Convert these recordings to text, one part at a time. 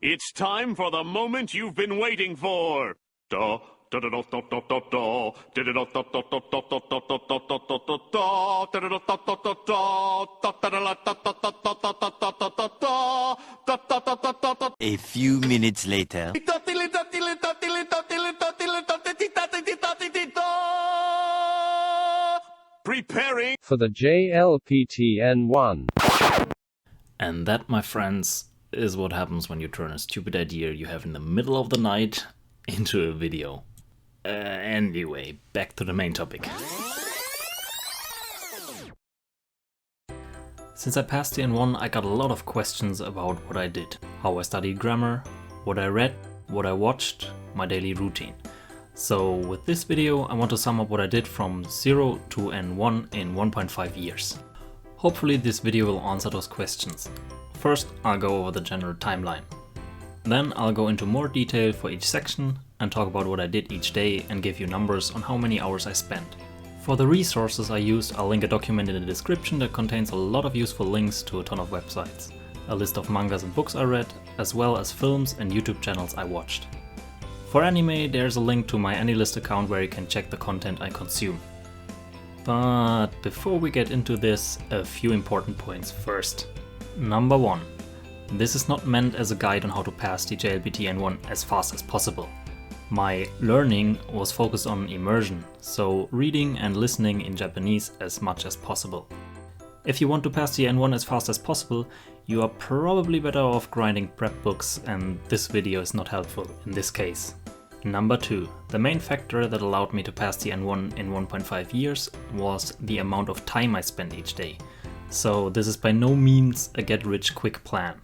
It's time for the moment you've been waiting for. Da, da, da, da, da, da, da, da. Da, da, da, da, da, da, da, da, da, da, da, da, da, da, da. Da, da, da, da, da, da, da. Da, da, da, da, da, da, da, da, da, da, da, da, da. Da, da, da, da, da, da. A few minutes later. Preparing for the JLPT N1. And that, my friends, is what happens when you turn a stupid idea you have in the middle of the night into a video. Anyway, back to the main topic. Since I passed the N1, I got a lot of questions about what I did, how I studied grammar, what I read, what I watched, my daily routine. So with this video I want to sum up what I did from 0 to N1 in 1.5 years. Hopefully this video will answer those questions. First I'll go over the general timeline. Then I'll go into more detail for each section and talk about what I did each day and give you numbers on how many hours I spent. For the resources I used, I'll link a document in the description that contains a lot of useful links to a ton of websites, a list of mangas and books I read, as well as films and YouTube channels I watched. For anime, there's a link to my AniList account where you can check the content I consume. But before we get into this, a few important points first. Number 1. This is not meant as a guide on how to pass the JLPT N1 as fast as possible. My learning was focused on immersion, so reading and listening in Japanese as much as possible. If you want to pass the N1 as fast as possible, you are probably better off grinding prep books, and this video is not helpful in this case. Number 2. The main factor that allowed me to pass the N1 in 1.5 years was the amount of time I spent each day. So this is by no means a get-rich-quick plan.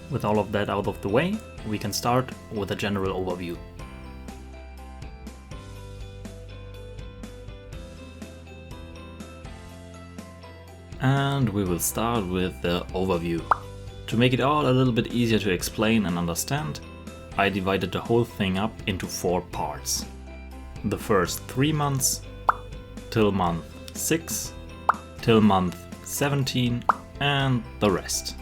With all of that out of the way, we can start with a general overview. And we will start with the overview. To make it all a little bit easier to explain and understand, I divided the whole thing up into 4 parts. The first 3 months, till month 6, till month 17, and the rest.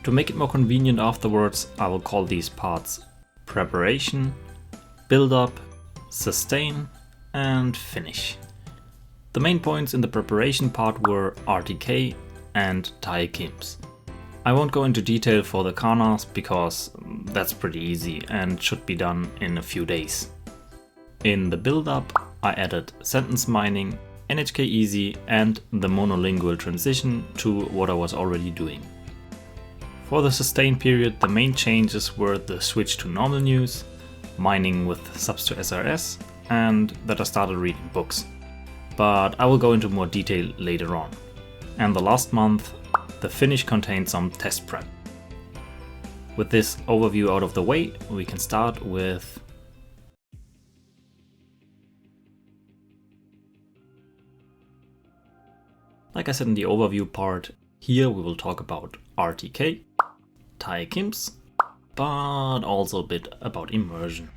To make it more convenient afterwards, I will call these parts preparation, build up, sustain, and finish. The main points in the preparation part were RTK and Tae Kim's. I won't go into detail for the kanas because that's pretty easy and should be done in a few days. In the build-up, I added sentence mining, NHK Easy, and the monolingual transition to what I was already doing. For the sustain period, the main changes were the switch to normal news, mining with subs to SRS, and that I started reading books. But I will go into more detail later on. And the last month, the finish contained some test prep. With this overview out of the way, we can start with like I said in the overview part, here we will talk about RTK, Tae Kim's, but also a bit about immersion.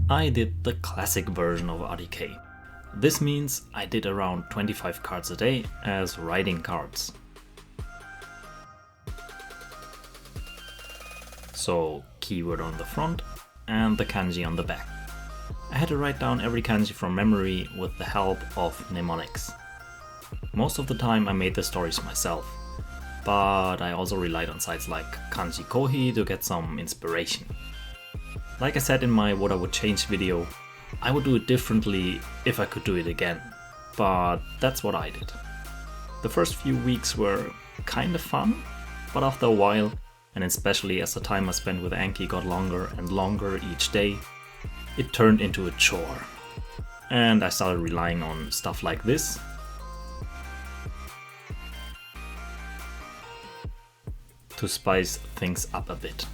I did the classic version of RTK. This means I did around 25 cards a day as writing cards. So keyword on the front and the kanji on the back. I had to write down every kanji from memory with the help of mnemonics. Most of the time I made the stories myself, but I also relied on sites like Kanji Kohi to get some inspiration. Like I said in my what I would change video, I would do it differently if I could do it again, but that's what I did. The first few weeks were kind of fun, but after a while, and especially as the time I spent with Anki got longer and longer each day, it turned into a chore. And I started relying on stuff like this. To spice things up a bit.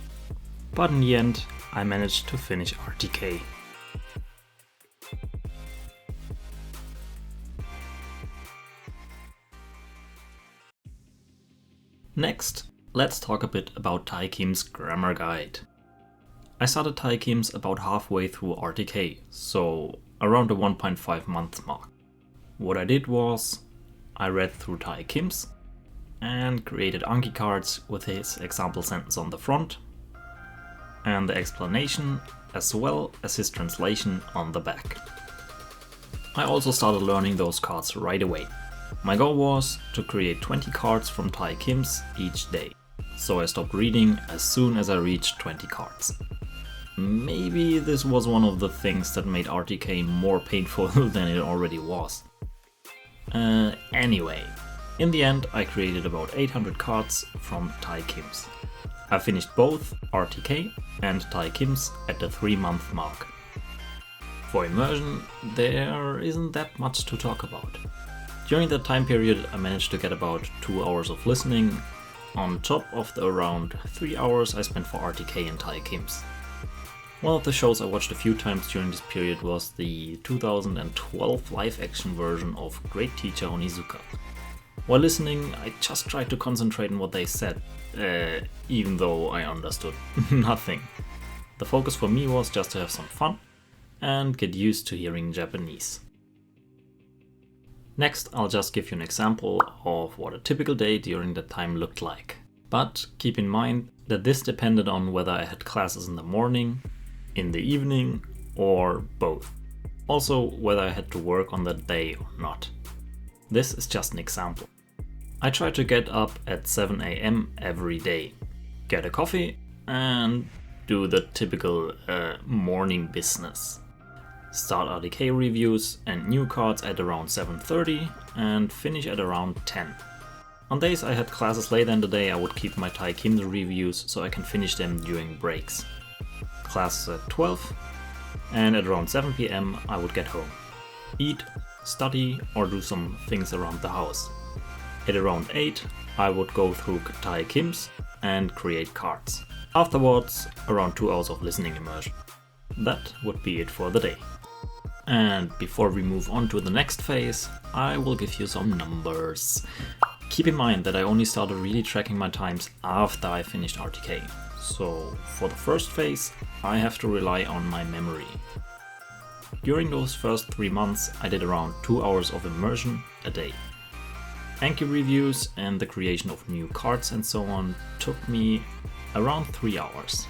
But in the end, I managed to finish RTK. Next, let's talk a bit about Tae Kim's grammar guide. I started Tae Kim's about halfway through RTK, so around the 1.5 month mark. What I did was, I read through Tae Kim's and created Anki cards with his example sentence on the front, and the explanation as well as his translation on the back. I also started learning those cards right away. My goal was to create 20 cards from Tai Kim's each day, so I stopped reading as soon as I reached 20 cards. Maybe this was one of the things that made RTK more painful than it already was. Anyway, in the end I created about 800 cards from Tai Kim's. I finished both RTK and Tai Kim's at the 3-month mark. For immersion, there isn't that much to talk about. During that time period I managed to get about 2 hours of listening, on top of the around 3 hours I spent for RTK and Tai Kim's. One of the shows I watched a few times during this period was the 2012 live-action version of Great Teacher Onizuka. While listening, I just tried to concentrate on what they said, even though I understood nothing. The focus for me was just to have some fun and get used to hearing Japanese. Next, I'll just give you an example of what a typical day during that time looked like. But keep in mind that this depended on whether I had classes in the morning, in the evening, or both. Also, whether I had to work on that day or not. This is just an example. I try to get up at 7 AM every day, get a coffee, and do the typical morning business. Start RDK reviews and new cards at around 7:30 and finish at around 10. On days I had classes later in the day, I would keep my Tai Kim's reviews so I can finish them during breaks. Classes at 12, and at around 7 PM I would get home, eat, study, or do some things around the house. At around 8 I would go through Tai Kim's and create cards. Afterwards, around 2 hours of listening immersion. That would be it for the day. And before we move on to the next phase, I will give you some numbers. Keep in mind that I only started really tracking my times after I finished RTK. So for the first phase, I have to rely on my memory. During those first 3 months, I did around 2 hours of immersion a day. Anki reviews and the creation of new cards and so on took me around 3 hours.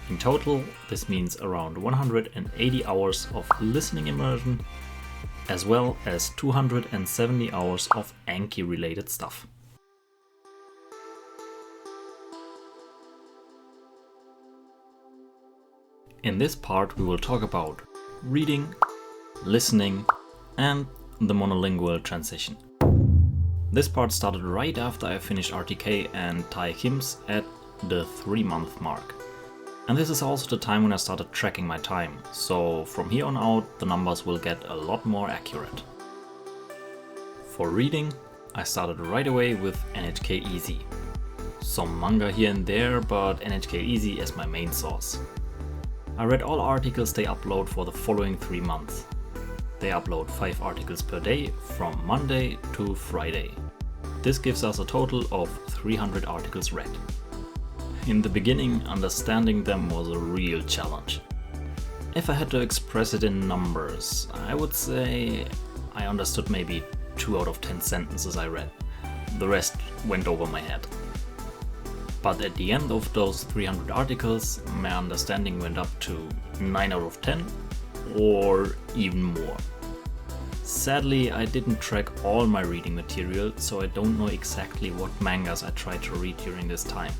In total, this means around 180 hours of listening immersion, as well as 270 hours of Anki related stuff. In this part we will talk about reading, listening, and the monolingual transition. This part started right after I finished RTK and Tai Kim's at the 3-month mark. And this is also the time when I started tracking my time, so from here on out the numbers will get a lot more accurate. For reading, I started right away with NHK Easy. Some manga here and there, but NHK Easy as my main source. I read all articles they upload for the following 3 months. They upload 5 articles per day from Monday to Friday. This gives us a total of 300 articles read. In the beginning, understanding them was a real challenge. If I had to express it in numbers, I would say I understood maybe 2 out of 10 sentences I read. The rest went over my head. But at the end of those 300 articles, my understanding went up to 9 out of 10 or even more. Sadly, I didn't track all my reading material, so I don't know exactly what mangas I tried to read during this time.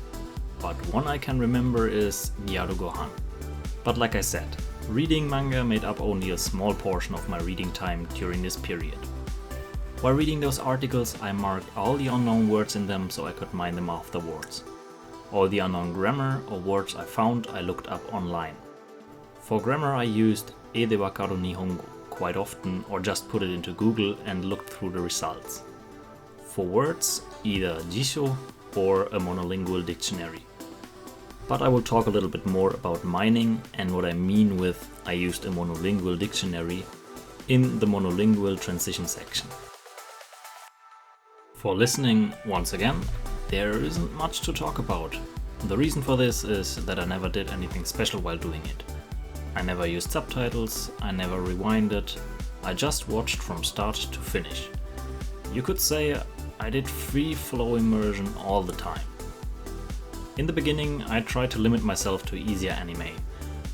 But one I can remember is Gyaru Gohan. But like I said, reading manga made up only a small portion of my reading time during this period. While reading those articles, I marked all the unknown words in them so I could mine them afterwards. All the unknown grammar or words I found I looked up online. For grammar I used E de Wakaru Nihongo quite often, or just put it into Google and looked through the results. For words, either Jisho or a monolingual dictionary. But I will talk a little bit more about mining and what I mean with I used a monolingual dictionary in the monolingual transition section. For listening, once again, there isn't much to talk about. The reason for this is that I never did anything special while doing it. I never used subtitles, I never rewinded, I just watched from start to finish. You could say I did free flow immersion all the time. In the beginning, I tried to limit myself to easier anime,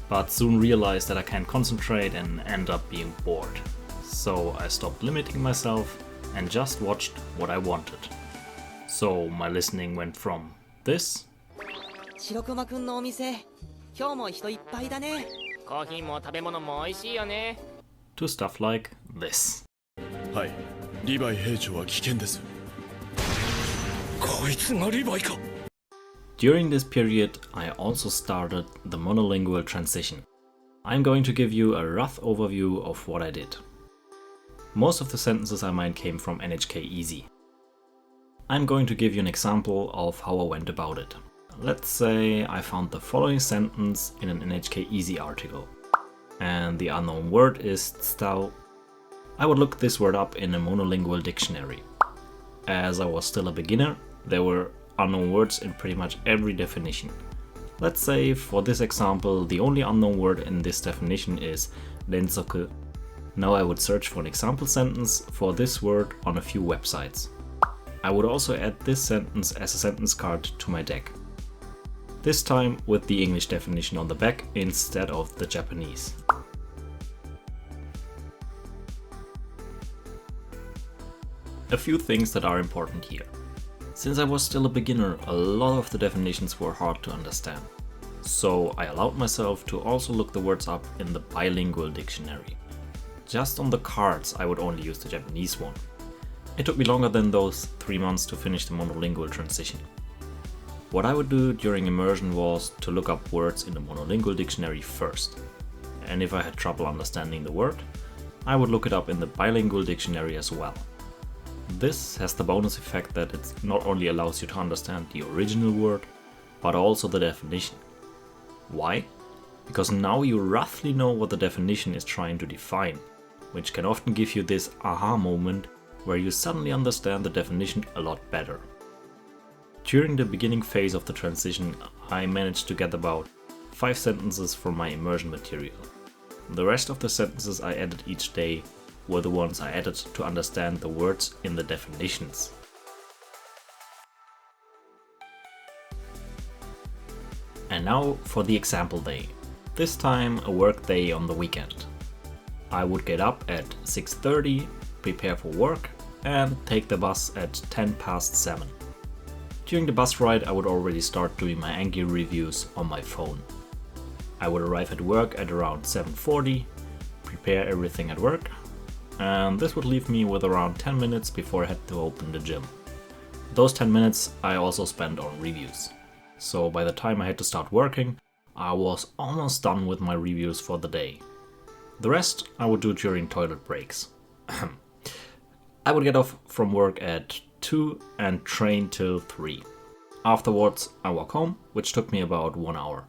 but soon realized that I can't concentrate and end up being bored. So I stopped limiting myself and just watched what I wanted. So my listening went from this 白熊くんのお店、今日も人いっぱいだね。コーヒーも食べ物も美味しいよね。 to stuff like this. はい、リヴァイ兵長は危険です。こいつがリヴァイか。 During this period, I also started the monolingual transition. I'm going to give you a rough overview of what I did. Most of the sentences I made came from NHK Easy. I'm going to give you an example of how I went about it. Let's say I found the following sentence in an NHK Easy article, and the unknown word is stau. I would look this word up in a monolingual dictionary. As I was still a beginner, there were unknown words in pretty much every definition. Let's say for this example, the only unknown word in this definition is renzoku. Now I would search for an example sentence for this word on a few websites. I would also add this sentence as a sentence card to my deck. This time with the English definition on the back instead of the Japanese. A few things that are important here. Since I was still a beginner, a lot of the definitions were hard to understand. So I allowed myself to also look the words up in the bilingual dictionary. Just on the cards, I would only use the Japanese one. It took me longer than those 3 months to finish the monolingual transition. What I would do during immersion was to look up words in the monolingual dictionary first. And if I had trouble understanding the word, I would look it up in the bilingual dictionary as well. This has the bonus effect that it not only allows you to understand the original word, but also the definition. Why? Because now you roughly know what the definition is trying to define, which can often give you this aha moment where you suddenly understand the definition a lot better. During the beginning phase of the transition, I managed to get about 5 sentences from my immersion material. The rest of the sentences I added each day were the ones I added to understand the words in the definitions. And now for the example day. This time a work day on the weekend. I would get up at 6:30, prepare for work, and take the bus at 7:10. During the bus ride, I would already start doing my Anki reviews on my phone. I would arrive at work at around 7:40, prepare everything at work, and this would leave me with around 10 minutes before I had to open the gym. Those 10 minutes I also spent on reviews. So by the time I had to start working, I was almost done with my reviews for the day. The rest I would do during toilet breaks. I would get off from work at 2 and train till 3. Afterwards, I walk home, which took me about 1 hour.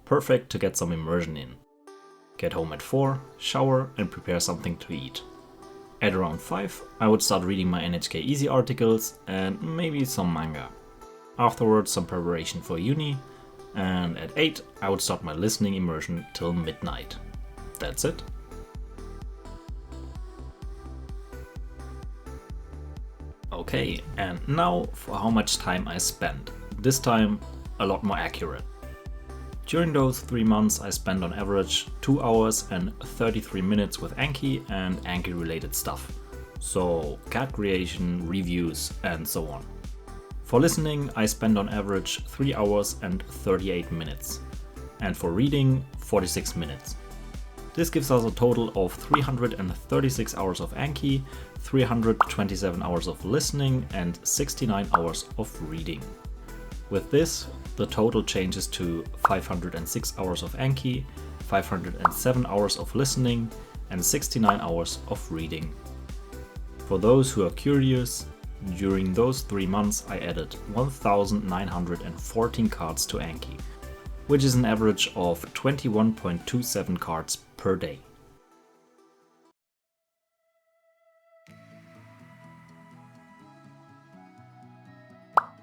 Perfect to get some immersion in. Get home at 4, shower, and prepare something to eat. At around 5, I would start reading my NHK Easy articles and maybe some manga. Afterwards, some preparation for uni, and at 8, I would start my listening immersion till midnight. That's it. Okay, and now for how much time I spent. This time a lot more accurate. During those 3 months I spent on average 2 hours and 33 minutes with Anki and Anki related stuff. So cat creation, reviews and so on. For listening I spent on average 3 hours and 38 minutes. And for reading 46 minutes. This gives us a total of 336 hours of Anki, 327 hours of listening and 69 hours of reading. With this, the total changes to 506 hours of Anki, 507 hours of listening and 69 hours of reading. For those who are curious, during those 3 months I added 1,914 cards to Anki, which is an average of 21.27 cards per day.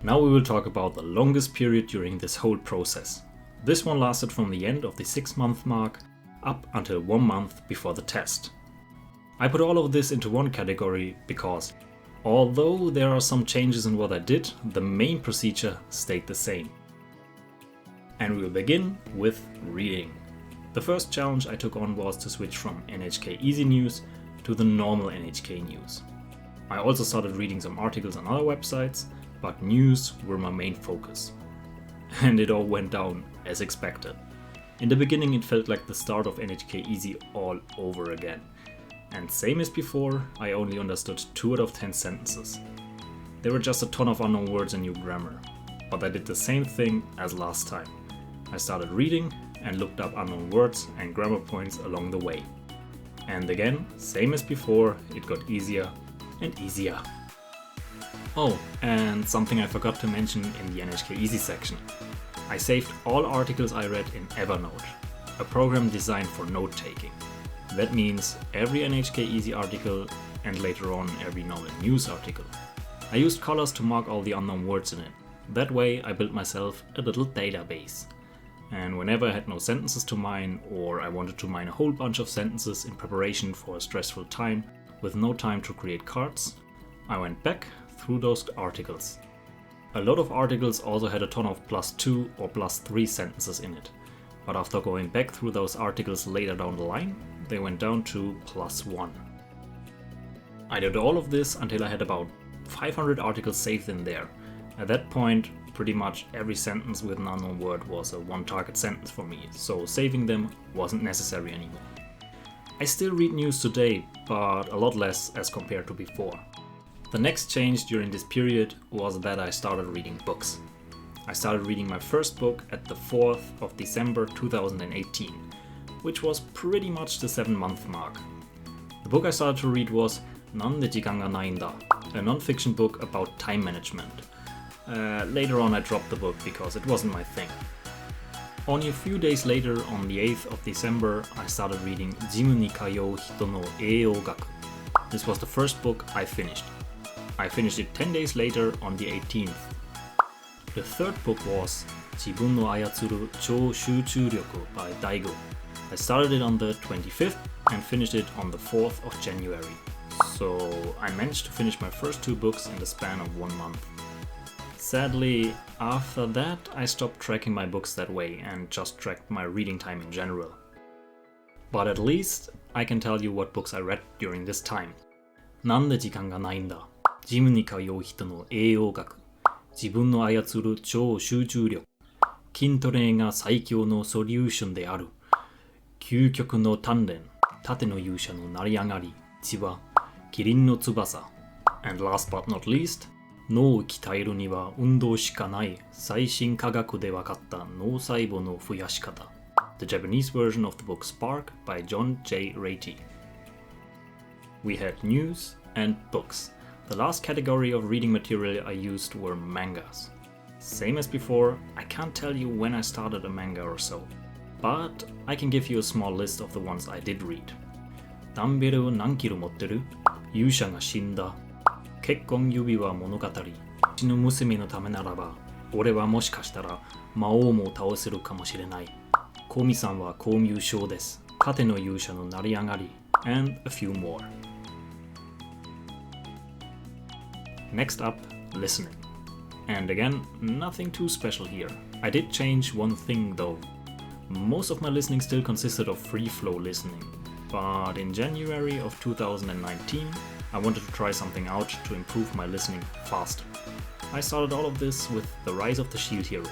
Now we will talk about the longest period during this whole process. This one lasted from the end of the 6-month mark up until 1 month before the test. I put all of this into one category because, although there are some changes in what I did, the main procedure stayed the same. And we'll begin with reading. The first challenge I took on was to switch from NHK Easy News to the normal NHK News. I also started reading some articles on other websites, but news were my main focus. And it all went down as expected. In the beginning it felt like the start of NHK Easy all over again. And same as before, I only understood 2 out of 10 sentences. There were just a ton of unknown words and new grammar. But I did the same thing as last time. I started reading and looked up unknown words and grammar points along the way. And again, same as before, it got easier and easier. Oh, and something I forgot to mention in the NHK Easy section. I saved all articles I read in Evernote, a program designed for note-taking. That means every NHK Easy article and later on every normal news article. I used colors to mark all the unknown words in it. That way I built myself a little database. And whenever I had no sentences to mine, or I wanted to mine a whole bunch of sentences in preparation for a stressful time with no time to create cards, I went back through those articles. A lot of articles also had a ton of +2 or +3 sentences in it, but after going back through those articles later down the line, they went down to +1. I did all of this until I had about 500 articles saved in there. At that point, pretty much every sentence with an unknown word was a one-target sentence for me, so saving them wasn't necessary anymore. I still read news today, but a lot less as compared to before. The next change during this period was that I started reading books. I started reading my first book at the 4th of December 2018, which was pretty much the 7-month mark. The book I started to read was なんで時間がないんだ, a non-fiction book about time management. Later on I dropped the book because it wasn't my thing. Only a few days later, on the 8th of December, I started reading ジムに通う人の栄養学. This was the first book I finished. I finished it 10 days later on the 18th. The third book was 自分を操る超集中力 by Daigo. I started it on the 25th and finished it on the 4th of January. So I managed to finish my first 2 books in the span of 1 month. Sadly, after that I stopped tracking my books that way and just tracked my reading time in general. But at least I can tell you what books I read during this time. なんで時間がないんだ? ジムに通う人の栄養学. 自分を操る超集中力. 筋トレが最強のソリューションである. 究極の鍛錬. 盾の勇者の成り上がり. 血は麒麟の翼. And last but not least, 脳を鍛えるには運動しかない。最新科学で分かった脳細胞の増やし方。The Japanese version of the book Spark by John JLPT. We had news and books. The last category of reading material I used were mangas. Same as before, I can't tell you when I started a manga or so, but I can give you a small list of the ones I did read. ダンベル何キロ持ってる? 勇者が死んだ。結婚指輪物語。うちの娘の為ならば、俺はもしかしたら魔王も倒せるかもしれない。古見さんはコミュ症です。盾の勇者の成り上がり。And a few more. Next up, listening. And again, nothing too special here. I did change one thing though. Most of my listening still consisted of free flow listening, but in January of 2019, I wanted to try something out to improve my listening faster. I started all of this with The Rise of the Shield Hero.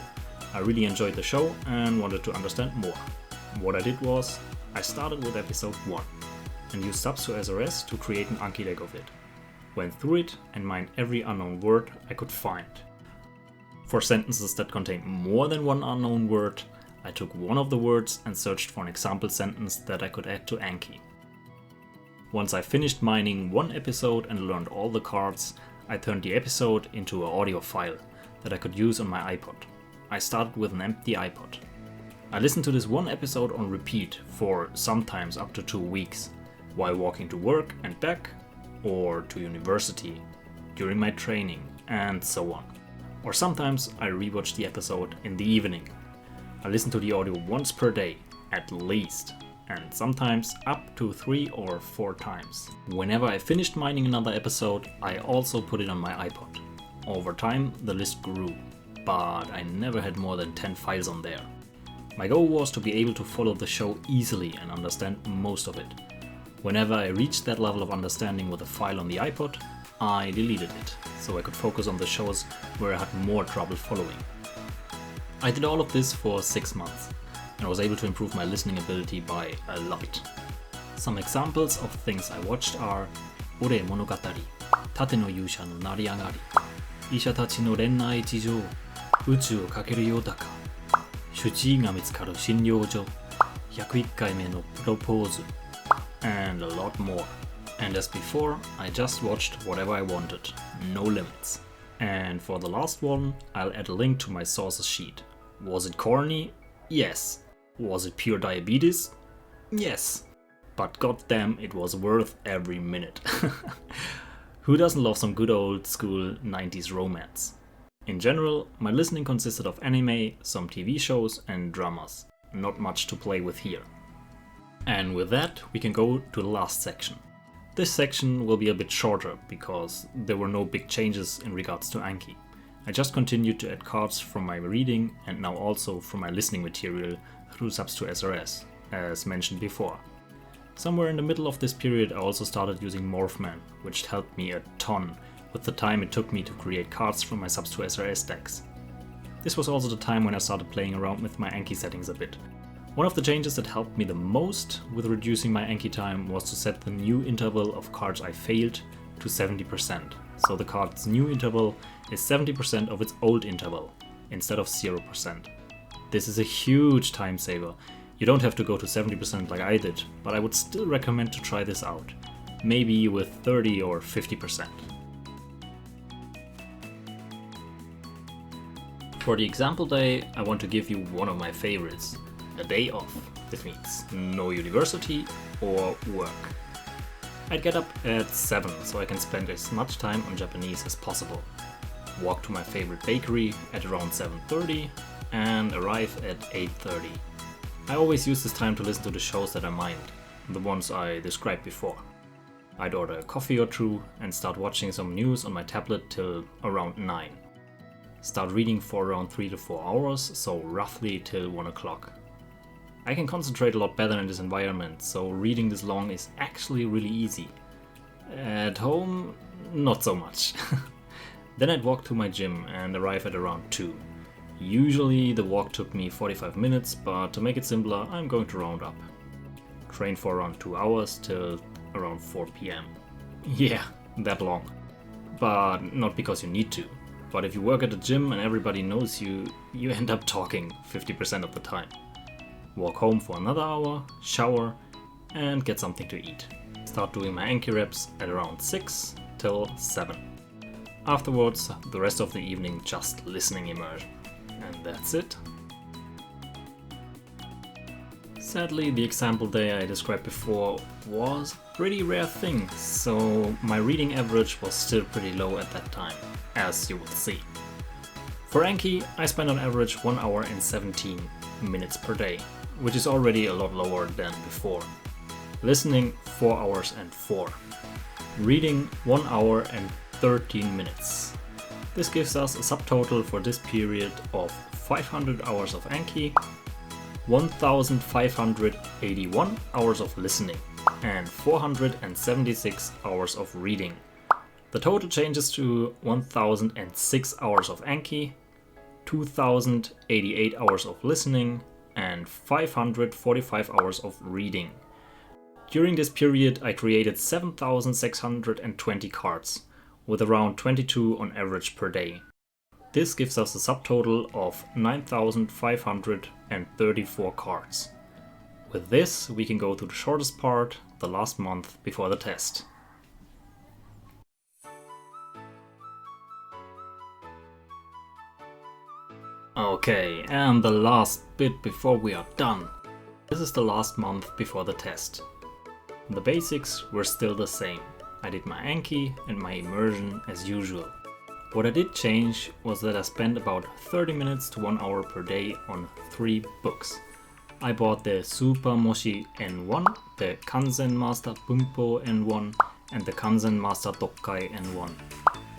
I really enjoyed the show and wanted to understand more. What I did was, I started with episode 1 and used subs to SRS to create an Anki deck of it. Went through it and mined every unknown word I could find. For sentences that contained more than one unknown word, I took one of the words and searched for an example sentence that I could add to Anki. Once I finished mining one episode and learned all the cards, I turned the episode into an audio file that I could use on my iPod. I started with an empty iPod. I listened to this one episode on repeat for sometimes up to 2 weeks, while walking to work and back, or to university, during my training, and so on. Or sometimes I rewatched the episode in the evening. I listened to the audio once per day, at least, and sometimes up to 3 or 4 times. Whenever I finished mining another episode, I also put it on my iPod. Over time, the list grew, but I never had more than 10 files on there. My goal was to be able to follow the show easily and understand most of it. Whenever I reached that level of understanding with a file on the iPod, I deleted it, so I could focus on the shows where I had more trouble following. I did all of this for 6 months, and I was able to improve my listening ability by a lot. Some examples of things I watched are 俺物語、盾の勇者の成り上がり、医者たちの恋愛事情、宇宙を駆けるよだか、主治医が見つかる診療所、101回目のプロポーズ、and a lot more. And as before, I just watched whatever I wanted, no limits. And for the last one, I'll add a link to my sources sheet. Was it corny? Yes. Was it pure diabetes? Yes. But goddamn, it was worth every minute. Who doesn't love some good old school 90s romance? In general, my listening consisted of anime, some TV shows and dramas. Not much to play with here. And with that, we can go to the last section. This section will be a bit shorter because there were no big changes in regards to Anki. I just continued to add cards from my reading and now also from my listening material through subs to SRS, as mentioned before. Somewhere in the middle of this period I also started using Morphman, which helped me a ton with the time it took me to create cards from my subs to SRS decks. This was also the time when I started playing around with my Anki settings a bit. One of the changes that helped me the most with reducing my Anki time was to set the new interval of cards I failed to 70%. So the card's new interval is 70% of its old interval, instead of 0%. This is a huge time saver. You don't have to go to 70% like I did, but I would still recommend to try this out. Maybe with 30 or 50%. For the example day, I want to give you one of my favorites. A day off. This means no university or work. I'd get up at 7 so I can spend as much time on Japanese as possible. Walk to my favorite bakery at around 7:30 and arrive at 8:30. I always use this time to listen to the shows that I mind, the ones I described before. I'd order a coffee or two and start watching some news on my tablet till around 9. Start reading for around 3 to 4 hours, so roughly till 1 o'clock. I can concentrate a lot better in this environment, so reading this long is actually really easy. At home, not so much. Then I'd walk to my gym and arrive at around 2. Usually the walk took me 45 minutes, but to make it simpler, I'm going to round up. Train for around 2 hours till around 4 PM. Yeah, that long. But not because you need to. But if you work at a gym and everybody knows you, you end up talking 50% of the time. Walk home for another hour, shower, and get something to eat. Start doing my Anki reps at around 6 till 7. Afterwards, the rest of the evening just listening immersion. And that's it. Sadly, the example day I described before was a pretty rare thing, so my reading average was still pretty low at that time, as you will see. For Anki, I spent on average 1 hour and 17 minutes per day, which is already a lot lower than before. Listening 4 hours and 4. Reading 1 hour and 13 minutes. This gives us a subtotal for this period of 500 hours of Anki, 1581 hours of listening, and 476 hours of reading. The total changes to 1006 hours of Anki, 2088 hours of listening, and 545 hours of reading. During this period I created 7620 cards, with around 22 on average per day. This gives us a subtotal of 9534 cards. With this we can go to the shortest part, the last month before the test. Okay, and the last bit before we are done. This is the last month before the test. The basics were still the same. I did my Anki and my immersion as usual. What I did change was that I spent about 30 minutes to 1 hour per day on 3 books. I bought the Super Moshi N1, the Kanzen Master Bunpo N1, and the Kanzen Master Dokkai N1.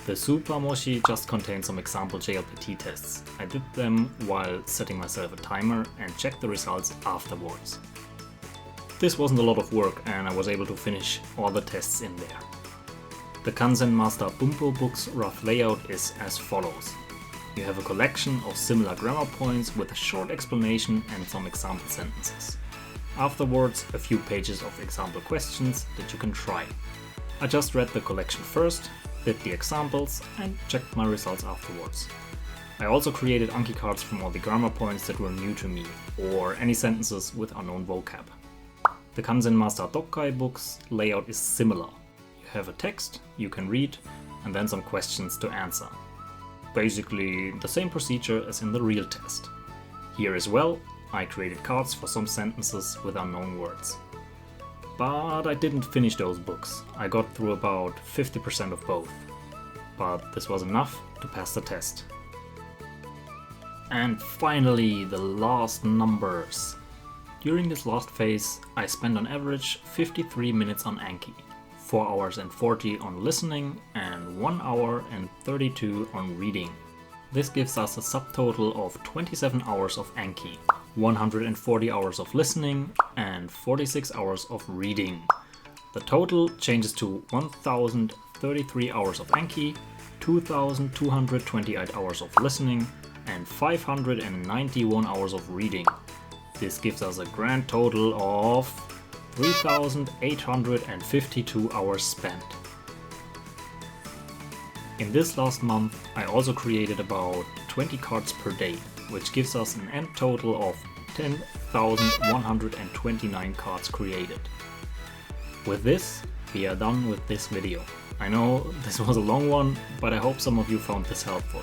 The Super Moshi just contains some example JLPT tests. I did them while setting myself a timer and checked the results afterwards. This wasn't a lot of work and I was able to finish all the tests in there. The Kanzen Master Bumpo book's rough layout is as follows. You have a collection of similar grammar points with a short explanation and some example sentences. Afterwards, a few pages of example questions that you can try. I just read the collection first, did the examples, and checked my results afterwards. I also created Anki cards from all the grammar points that were new to me, or any sentences with unknown vocab. The Kanzen Master Dokkai book's layout is similar. You have a text you can read, and then some questions to answer. Basically the same procedure as in the real test. Here as well, I created cards for some sentences with unknown words. But I didn't finish those books. I got through about 50% of both. But this was enough to pass the test. And finally, the last numbers. During this last phase, I spent on average 53 minutes on Anki, 4 hours and 40 on listening, and 1 hour and 32 on reading. This gives us a subtotal of 27 hours of Anki, 140 hours of listening, and 46 hours of reading. The total changes to 1033 hours of Anki, 2228 hours of listening, and 591 hours of reading. This gives us a grand total of 3,852 hours spent. In this last month, I also created about 20 cards per day, which gives us an end total of 10,129 cards created. With this, we are done with this video. I know this was a long one, but I hope some of you found this helpful.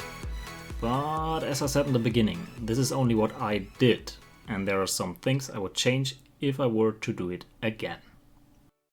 But as I said in the beginning, this is only what I did, and there are some things I would change if I were to do it again.